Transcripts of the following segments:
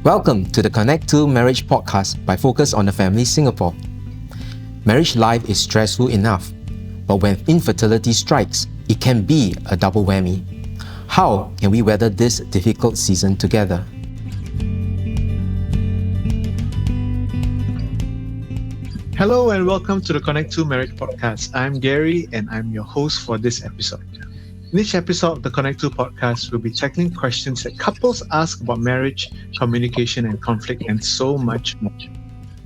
Welcome to the Connect to Marriage podcast by Focus on the Family Singapore. Marriage life is stressful enough, but when infertility strikes, it can be a double whammy. How can we weather this difficult season together? Hello and welcome to the Connect to Marriage podcast. I'm Gary and I'm your host for this episode. In each episode of the Connect to podcast, we'll be tackling questions that couples ask about marriage, communication and conflict, and so much more.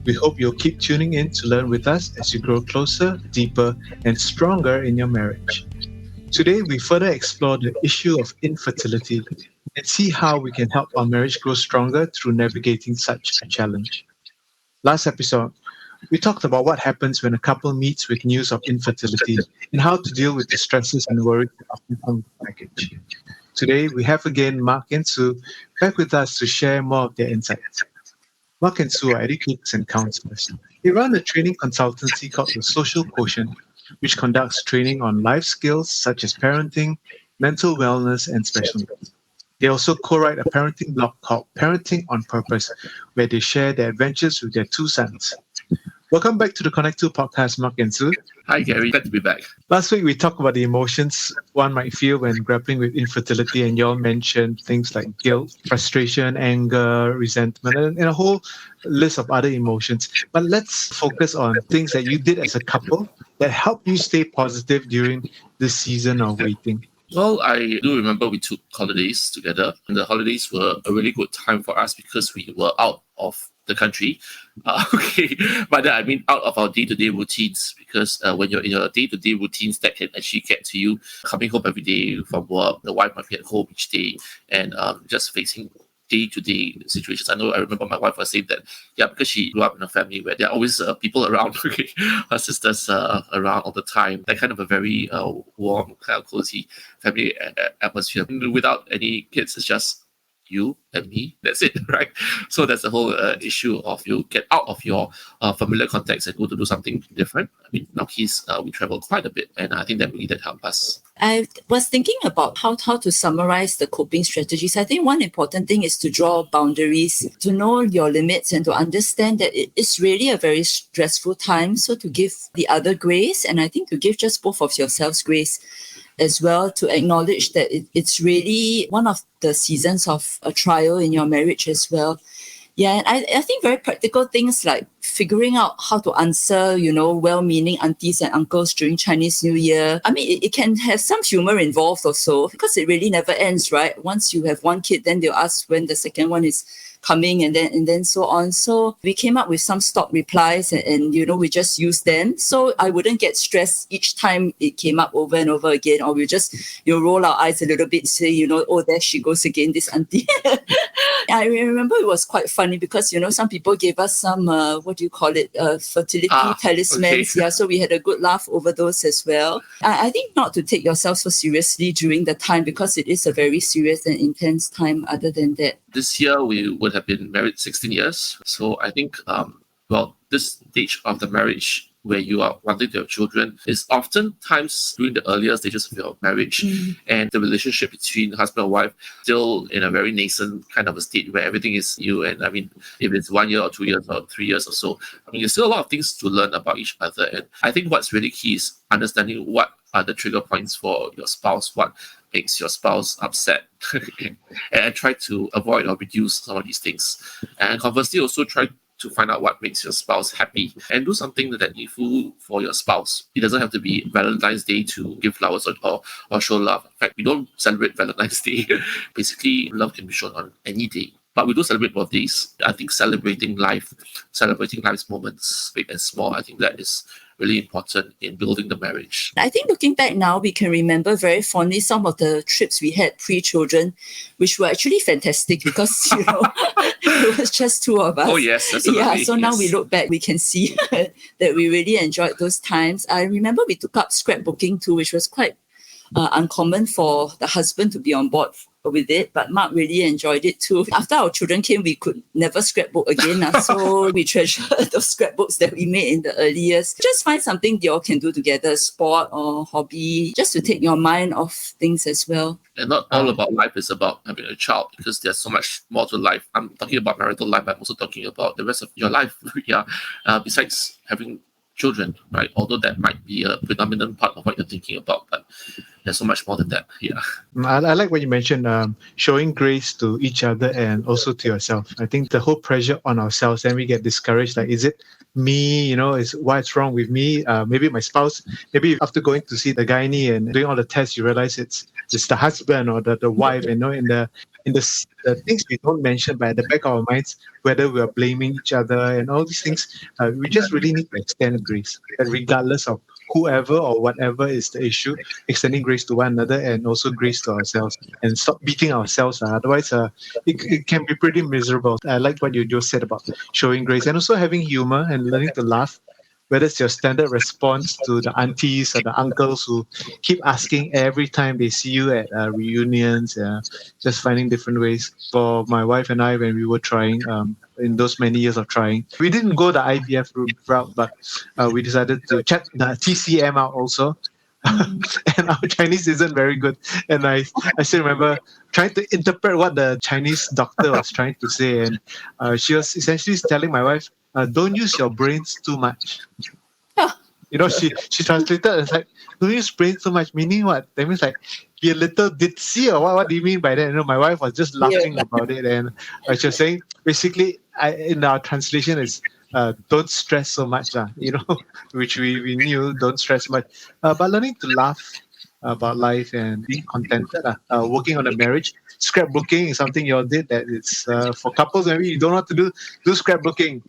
We hope you'll keep tuning in to learn with us as you grow closer, deeper, and stronger in your marriage. Today, we further explore the issue of infertility and see how we can help our marriage grow stronger through navigating such a challenge. Last episode, we talked about what happens when a couple meets with news of infertility and how to deal with the stresses and worries that often come with the package. Today, we have again Mark and Sue back with us to share more of their insights. Mark and Sue are educators and counselors. They run a training consultancy called The Social Quotient, which conducts training on life skills such as parenting, mental wellness, and special needs. They also co-write a parenting blog called Parenting on Purpose, where they share their adventures with their two sons. Welcome back to the Connect 2 podcast, Mark and Sue. Hi, Gary. Glad to be back. Last week, we talked about the emotions one might feel when grappling with infertility, and you all mentioned things like guilt, frustration, anger, resentment, and a whole list of other emotions. But let's focus on things that you did as a couple that helped you stay positive during this season of waiting. Well, I do remember we took holidays together, and the holidays were a really good time for us because we were out of the country. But I mean out of our day-to-day routines, because when you're in your day-to-day routines, that can actually get to you coming home every day from work. The wife might be at home each day and just facing day-to-day situations. I remember my wife was saying that, because she grew up in a family where there are always people around, her sisters around all the time. That kind of a very warm, kind of cozy family atmosphere. Without any kids, it's just you and me, that's it, right? So that's the whole issue of you get out of your familiar context and go to do something different. I mean, now we travel quite a bit, and I think that really did help us. I was thinking about how to summarize the coping strategies. I think one important thing is to draw boundaries, to know your limits, and to understand that it is really a very stressful time. So to give the other grace, and I think to give just both of yourselves grace as well, to acknowledge that it's really one of the seasons of a trial in your marriage as well. Yeah, and I think very practical things like figuring out how to answer, well-meaning aunties and uncles during Chinese New Year. I mean, it can have some humor involved also, because it really never ends, right? Once you have one kid, then they'll ask when the second one is coming, and then so on. So we came up with some stock replies and we just used them. So I wouldn't get stressed each time it came up over and over again, or we just roll our eyes a little bit, say, oh, there she goes again, this auntie. I remember it was quite funny because, some people gave us some, fertility talismans. Okay. Yeah, so we had a good laugh over those as well. I think not to take yourself so seriously during the time, because it is a very serious and intense time other than that. This year, we would have been married 16 years. So I think, this stage of the marriage where you are wanting to have children is oftentimes during the earlier stages of your marriage, and the relationship between husband and wife still in a very nascent kind of a state where everything is new. And I mean, if it's 1 year or 2 years or 3 years or so, I mean, there's still a lot of things to learn about each other. And I think what's really key is understanding what are the trigger points for your spouse, what makes your spouse upset, and try to avoid or reduce some of these things. And conversely, also try to find out what makes your spouse happy and do something that you for your spouse. It doesn't have to be Valentine's Day to give flowers or show love. In fact, we don't celebrate Valentine's Day. Basically, love can be shown on any day. But we do celebrate birthdays. I think celebrating life's moments, big and small, I think that is really important in building the marriage. I think looking back now, we can remember very fondly some of the trips we had pre-children, which were actually fantastic because, it was just two of us. Oh, yes, absolutely. Yeah, so now we look back, we can see that we really enjoyed those times. I remember we took up scrapbooking too, which was quite uncommon for the husband to be on board with it, but Mark really enjoyed it too. After our children came, we could never scrapbook again. So we treasure those scrapbooks that we made in the early years. Just find something you all can do together, sport or hobby, just to take your mind off things as well. And not all about life is about having a child, because there's so much more to life. I'm talking about marital life, I'm also talking about the rest of your life. Besides having children, right? Although that might be a predominant part of what you're thinking about, but there's so much more than that. I like what you mentioned, showing grace to each other and also to yourself. I think the whole pressure on ourselves, and we get discouraged, like, is it me, is what's wrong with me? Maybe my spouse, maybe after going to see the gynae and doing all the tests, you realize it's the husband or the wife, in the things we don't mention, but at the back of our minds, whether we are blaming each other and all these things, we just really need to extend grace, that regardless of whoever or whatever is the issue, extending grace to one another and also grace to ourselves, and stop beating ourselves. Otherwise, it can be pretty miserable. I like what you just said about showing grace and also having humor and learning to laugh. Whether it's your standard response to the aunties or the uncles who keep asking every time they see you at reunions, just finding different ways. For my wife and I, when we were trying, in those many years of trying, we didn't go the IVF route, but we decided to check the TCM out also. And our Chinese isn't very good. And I still remember trying to interpret what the Chinese doctor was trying to say. And she was essentially telling my wife, don't use your brains too much. She translated as like, don't use brains too much, meaning what? That means like, be a little ditzy, or what do you mean by that? My wife was just laughing about it, and she was saying, basically, in our translation is, don't stress so much, which we knew, don't stress much. But learning to laugh about life and being contented, working on a marriage. Scrapbooking is something you all did that it's for couples, maybe you don't know how to do scrapbooking.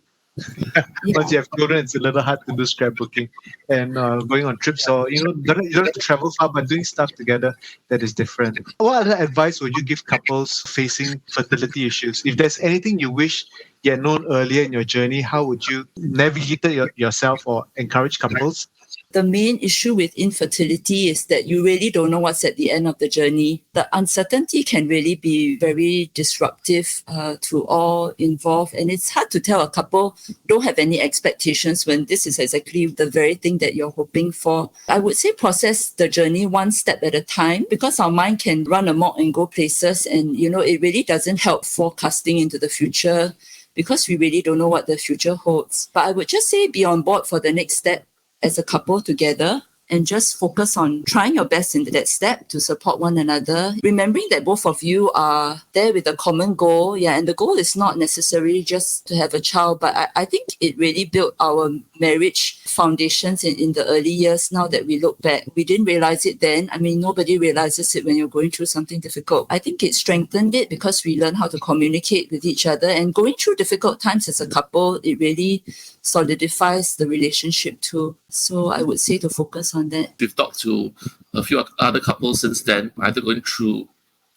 Once you have children, it's a little hard to do scrapbooking and going on trips, or you don't have to travel far, but doing stuff together that is different. What other advice would you give couples facing fertility issues? If there's anything you wish you had known earlier in your journey, how would you navigate yourself or encourage couples? The main issue with infertility is that you really don't know what's at the end of the journey. The uncertainty can really be very disruptive to all involved. And it's hard to tell a couple, don't have any expectations when this is exactly the very thing that you're hoping for. I would say process the journey one step at a time, because our mind can run amok and go places. And, it really doesn't help forecasting into the future, because we really don't know what the future holds. But I would just say be on board for the next step as a couple together, and just focus on trying your best in that step to support one another. Remembering that both of you are there with a common goal. And the goal is not necessarily just to have a child, but I think it really built our marriage foundations in the early years. Now that we look back, we didn't realize it then. Nobody realizes it when you're going through something difficult. I think it strengthened it because we learned how to communicate with each other, and going through difficult times as a couple, it really solidifies the relationship too. So I would say to focus on that. We've talked to a few other couples since then, either going through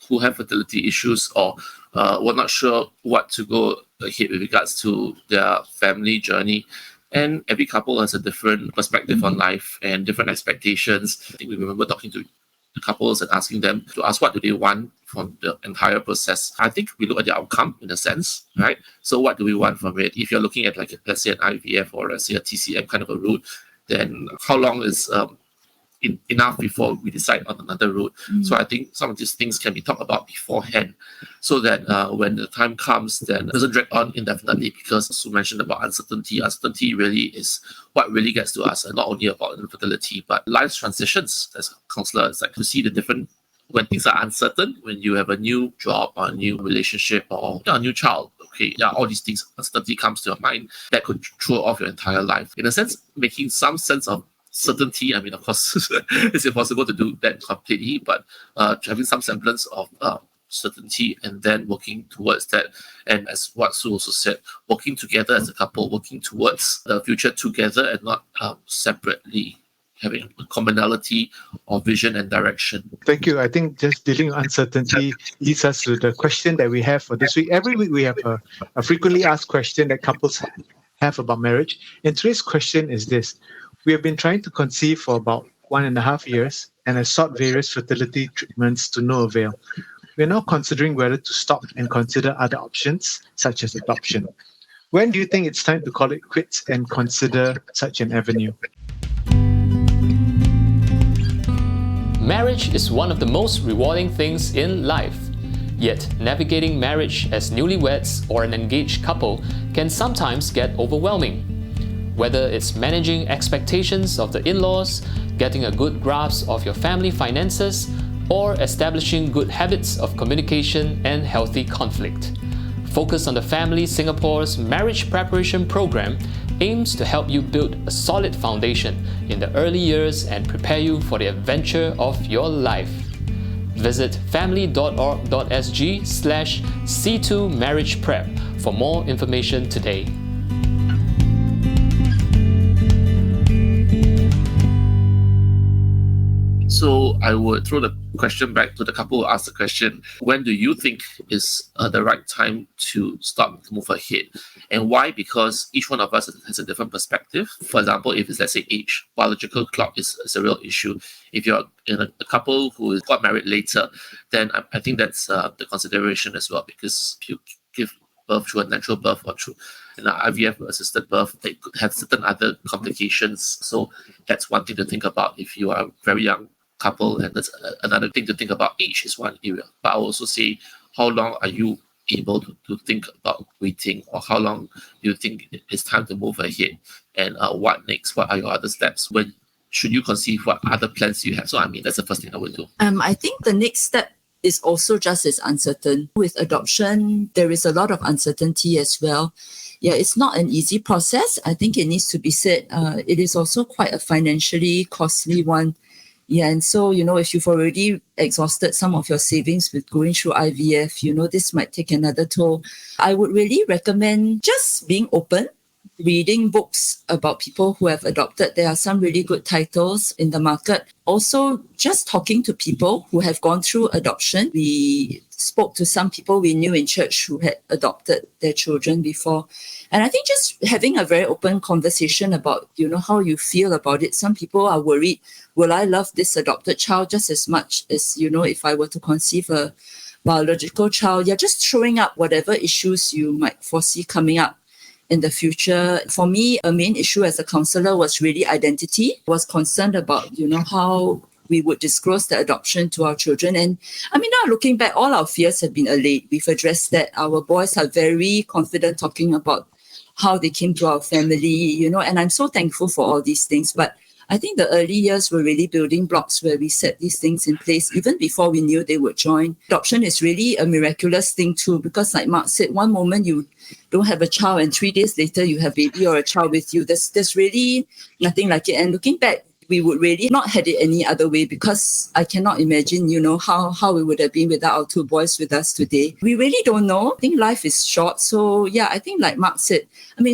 who have fertility issues or were not sure what to go ahead with regards to their family journey. And every couple has a different perspective on life and different expectations. I think we remember talking to the couples and asking them to ask what do they want from the entire process. I think we look at the outcome in a sense, right? So what do we want from it? If you're looking at, like, let's say an IVF or let's say a TCM kind of a route, then how long is enough before we decide on another route? So I think some of these things can be talked about beforehand, so that when the time comes, then it doesn't drag on indefinitely. Because Sue mentioned about uncertainty. Uncertainty really is what really gets to us, and not only about infertility, but life's transitions. As a counselor, it's like to see the different, when things are uncertain, when you have a new job or a new relationship or a new child, all these things, uncertainty comes to your mind that could throw off your entire life. In a sense, making some sense of certainty. Of course, it's impossible to do that completely, but having some semblance of certainty and then working towards that. And as what Sue also said, working together as a couple, working towards the future together and not separately, having a commonality of vision and direction. Thank you. I think just dealing with uncertainty leads us to the question that we have for this week. Every week we have a frequently asked question that couples have about marriage. And today's question is this. We have been trying to conceive for about 1.5 years, and has sought various fertility treatments to no avail. We are now considering whether to stop and consider other options, such as adoption. When do you think it's time to call it quits and consider such an avenue? Marriage is one of the most rewarding things in life. Yet, navigating marriage as newlyweds or an engaged couple can sometimes get overwhelming. Whether it's managing expectations of the in-laws, getting a good grasp of your family finances, or establishing good habits of communication and healthy conflict. Focus on the Family Singapore's Marriage Preparation Program aims to help you build a solid foundation in the early years and prepare you for the adventure of your life. Visit family.org.sg/C2 Marriage Prep for more information today. So I would throw the question back to the couple who asked the question. When do you think is the right time to start to move ahead? And why? Because each one of us has a different perspective. For example, if it's, let's say, age, biological clock is a real issue. If you're in a couple who got married later, then I think that's the consideration as well, because if you give birth through a natural birth or through an IVF assisted birth, they could have certain other complications. So that's one thing to think about if you are very young couple, and that's another thing to think about. Age is one area, but I will also say, how long are you able to think about waiting, or how long do you think it's time to move ahead, and what next? What are your other steps? When should you conceive? What other plans do you have? So that's the first thing I would do. I think the next step is also just as uncertain. With adoption, there is a lot of uncertainty as well. Yeah, it's not an easy process. I think it needs to be said. It is also quite a financially costly one. Yeah, and so, if you've already exhausted some of your savings with going through IVF, this might take another toll. I would really recommend just being open, reading books about people who have adopted. There are some really good titles in the market. Also, just talking to people who have gone through adoption. We spoke to some people we knew in church who had adopted their children before. And I think just having a very open conversation about, how you feel about it. Some people are worried, will I love this adopted child just as much as, if I were to conceive a biological child? You're just throwing up whatever issues you might foresee coming up in the future. For me, a main issue as a counselor was really identity. I was concerned about, how we would disclose the adoption to our children. And now looking back, all our fears have been allayed. We've addressed that. Our boys are very confident talking about how they came to our family, and I'm so thankful for all these things. But I think the early years were really building blocks where we set these things in place even before we knew they would join. Adoption is really a miraculous thing too, because like Mark said, one moment you don't have a child and 3 days later you have a baby or a child with you. There's really nothing like it. And looking back, we would really not had it any other way, because I cannot imagine, how it would have been without our 2 boys with us today. We really don't know. I think life is short. So yeah, I think like Mark said,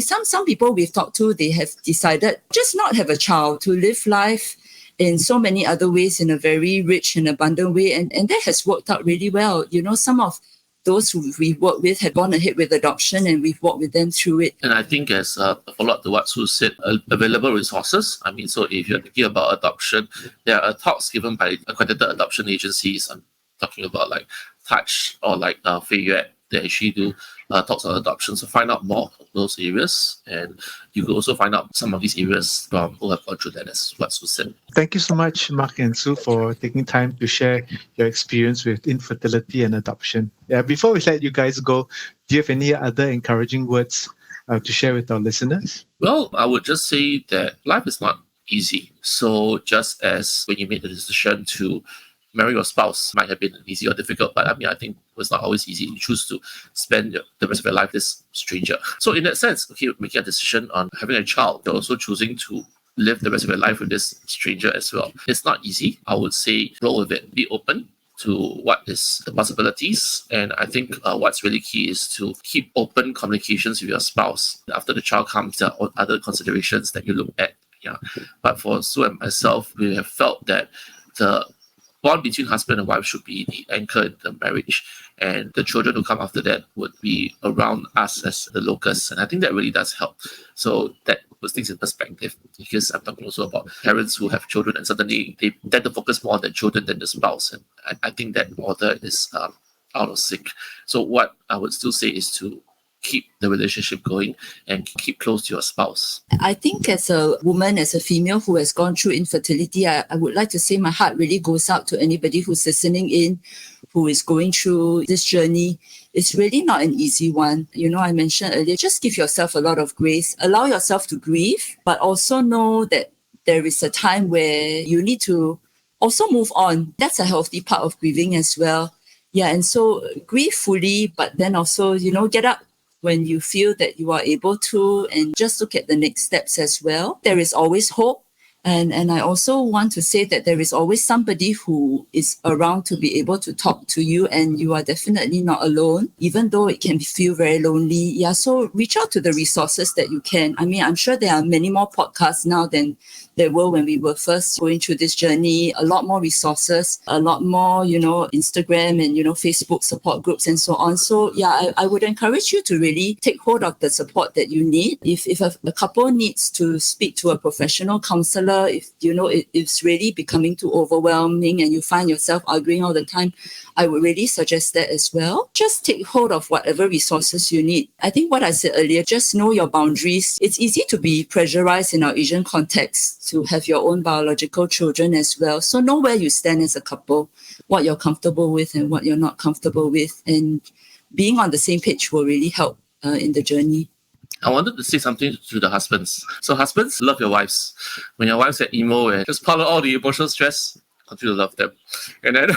some people we've talked to, they have decided just not have a child, to live life in so many other ways in a very rich and abundant way. And that has worked out really well. Some of those who we've worked with have gone ahead with adoption, and we've walked with them through it. And I think as a follow-up to what Sue said, available resources. So if you're thinking about adoption, there are talks given by accredited adoption agencies. I'm talking about like Touch or like Yearn. They actually do talks on adoption. So find out more of those areas, and you could also find out some of these areas from who have gone through that, as what Sue said. Thank you so much, Mark and Sue, for taking time to share your experience with infertility and adoption. Yeah, before we let you guys go, do you have any other encouraging words to share with our listeners? Well, I would just say that life is not easy. So just as when you made the decision to marry your spouse might have been easy or difficult, but I think it was not always easy. You choose to spend the rest of your life with this stranger. So in that sense, making a decision on having a child, you're also choosing to live the rest of your life with this stranger as well. It's not easy. I would say roll with it. Be open to what is the possibilities. And I think what's really key is to keep open communications with your spouse. After the child comes, there are other considerations that you look at. Yeah. But for Sue and myself, we have felt that the bond between husband and wife should be the anchor in the marriage, and the children who come after that would be around us as the locus. And I think that really does help. So that puts things in perspective, because I'm talking also about parents who have children, and suddenly they tend to focus more on their children than the spouse. And I think that author is out of sync. So what I would still say is to keep the relationship going and keep close to your spouse. I think as a woman, as a female who has gone through infertility, I would like to say my heart really goes out to anybody who's listening in, who is going through this journey. It's really not an easy one. I mentioned earlier, just give yourself a lot of grace, allow yourself to grieve, but also know that there is a time where you need to also move on. That's a healthy part of grieving as well. Yeah, and so grieve fully, but then also, get up when you feel that you are able to, and just look at the next steps as well. There is always hope. And I also want to say that there is always somebody who is around to be able to talk to you, and you are definitely not alone, even though it can feel very lonely. Yeah, so reach out to the resources that you can. I mean, I'm sure there are many more podcasts now than there were when we were first going through this journey. A lot more resources, a lot more, Instagram and, Facebook support groups and so on. So yeah, I would encourage you to really take hold of the support that you need. If a couple needs to speak to a professional counselor, if it's really becoming too overwhelming and you find yourself arguing all the time, I would really suggest that as well. Just take hold of whatever resources you need. I think what I said earlier, just know your boundaries. It's easy to be pressurized in our Asian context to have your own biological children as well. So know where you stand as a couple, what you're comfortable with and what you're not comfortable with. And being on the same page will really help in the journey. I wanted to say something to the husbands. So husbands, love your wives. When your wives get emo and just pile all the emotional stress, continue to love them. And then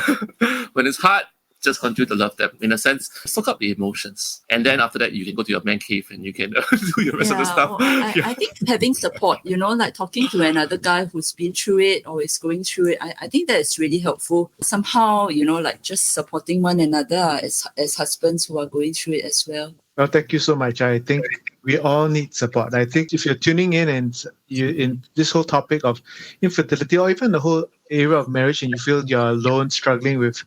when it's hard, just continue to love them. In a sense, soak up the emotions. And then after that, you can go to your man cave and you can do your rest of the stuff. I think having support, like talking to another guy who's been through it or is going through it, I think that is really helpful. Somehow, like just supporting one another as husbands who are going through it as well. Well, thank you so much. I think we all need support. I think if you're tuning in and you in this whole topic of infertility or even the whole area of marriage and you feel you're alone, struggling with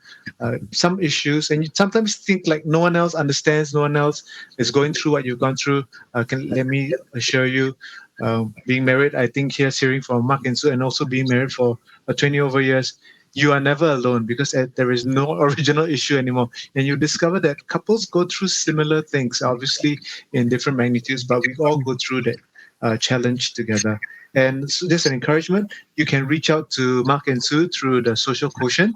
some issues, and you sometimes think like no one else understands, no one else is going through what you've gone through, let me assure you, being married, I think hearing from Mark and Sue, and also being married for 20 over years, you are never alone, because there is no original issue anymore. And you discover that couples go through similar things, obviously in different magnitudes, but we all go through that challenge together. And so just an encouragement, you can reach out to Mark and Sue through the Social Quotient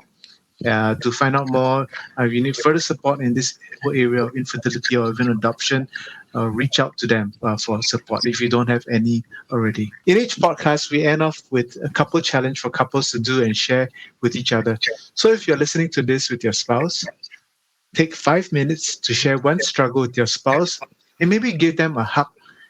to find out more. If you need further support in this whole area of infertility or even adoption, reach out to them for support if you don't have any already. In each podcast, we end off with a couple challenge for couples to do and share with each other. So if you're listening to this with your spouse, take 5 minutes to share one struggle with your spouse and maybe give them a hug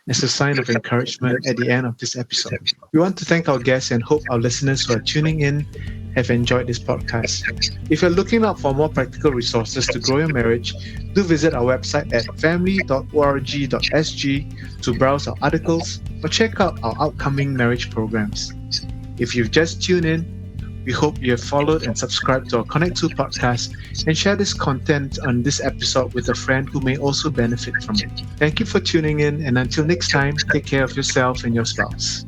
as a sign of encouragement at the end of this episode. We want to thank our guests and hope our listeners who are tuning in have enjoyed this podcast. If you're looking out for more practical resources to grow your marriage, do visit our website at family.org.sg to browse our articles or check out our upcoming marriage programs. If you've just tuned in, we hope you have followed and subscribed to our Connect 2 podcast and share this content on this episode with a friend who may also benefit from it. Thank you for tuning in, and until next time, take care of yourself and your spouse.